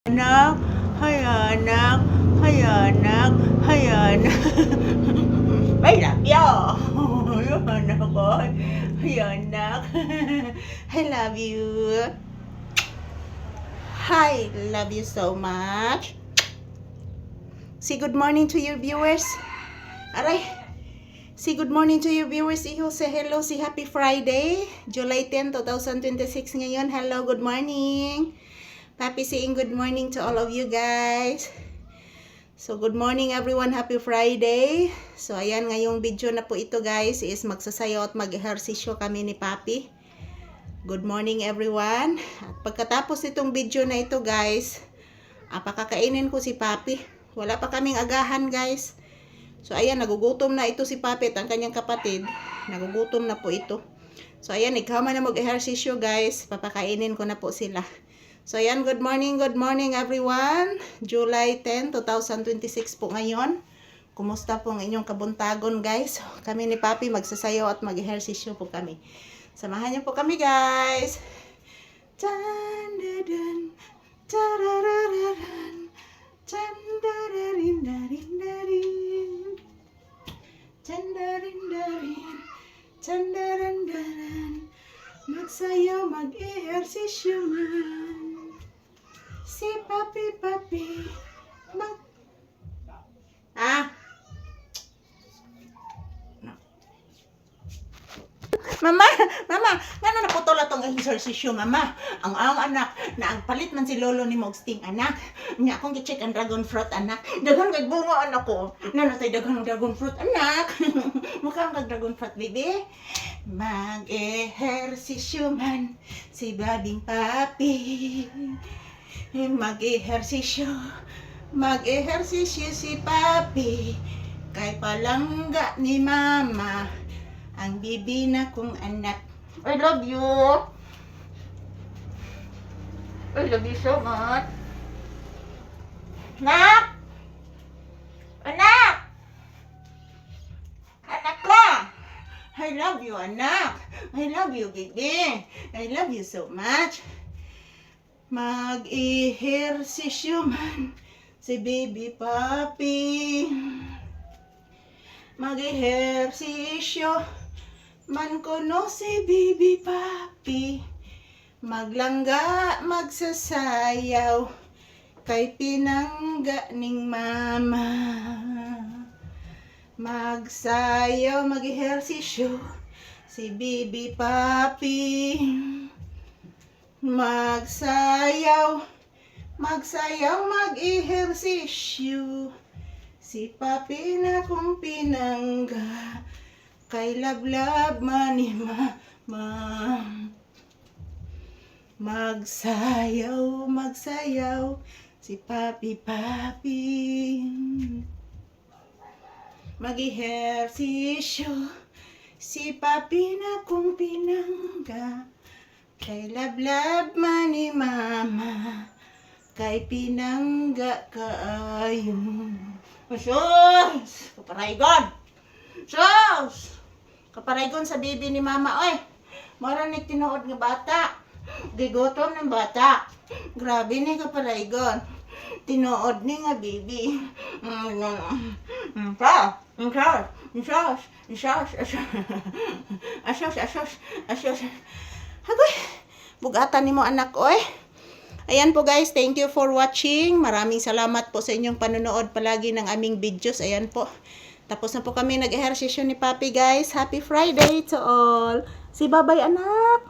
Anak, hay anak, hay anak, hay anak. Ay, love you. Yung anak ko. Hay anak. I love you. Hi, love you so much. Say good morning to your viewers. Aray. Say good morning to your viewers. Iho, say hello. Say happy Friday. July 10, 2026 ngayon. Hello, good morning. Papi saying good morning to all of you guys. So good morning everyone, happy Friday. So ayan, ngayong video na po ito guys is magsasayaw at mag-ehersisyo kami ni Papi. Good morning everyone. At pagkatapos itong video na ito guys, pakakainin ko si Papi. Wala pa kaming agahan guys. So ayan, nagugutom na ito si Papi at ang kanyang kapatid. Nagugutom na po ito. So ayan, ikaw man na mag-ehersisyo guys, papakainin ko na po sila. So ayan, good morning everyone. July 10, 2026 po ngayon. Kumusta po ang inyong kabuntagon guys? Kami ni Papi magsasayaw at mag-ehersisyo po kami. Samahan niyo po kami guys. Tandadan, tararararan, tandararindarindarin, tandarindarin, tandarandaran, magsayaw, mag-ehersisyo man. Si Papi, Mama, ngano na putol atong exercisyo, Mama? Ang anak, na ang palit man si Lolo ni Mogsting, anak. Nya akong gi-check ang dragon fruit, anak. Daghan kay bunga, anak ko. Nano tay daghan dragon fruit, anak. Mukha kang dragon fruit, baby. Mag-ehersisyo man si babing Papi. Mag-ehersisyo si Papi. Kay palangga ni Mama ang bibi na kong anak. I love you. I love you so much. Anak! Anak! Anak ko! I love you, anak. I love you, baby. I love you so much. Mag-ehersisyo man si baby Papi. Mag-ehersisyo man kuno si baby Papi. Maglangga, magsasayaw kay pinangga ning Mama. Magsayaw, mag-ehersisyo si baby Papi. Magsayaw, mag-ehersisyo si Papi na kong pinangga kay lablab man ni Mama. Magsayaw si Papi. Mag-ehersisyo si Papi na kong pinangga kay lablab man ni Mama, kay pinangga kaayo. Sus! Kaparaygon sa bibi ni Mama, oy. Mara ni tinuod nga bata. Gigotom ng bata. Grabe ni kaparaygon. Tinuod ni nga bibi. Asos. Hagoy, bugatan ni mo anak, oy. Ayan po guys, thank you for watching. Maraming salamat po sa inyong panonood palagi ng aming videos. Ayan po. Tapos na po kami nag-ehersisyo ni Papi guys. Happy Friday to all. Si babay anak.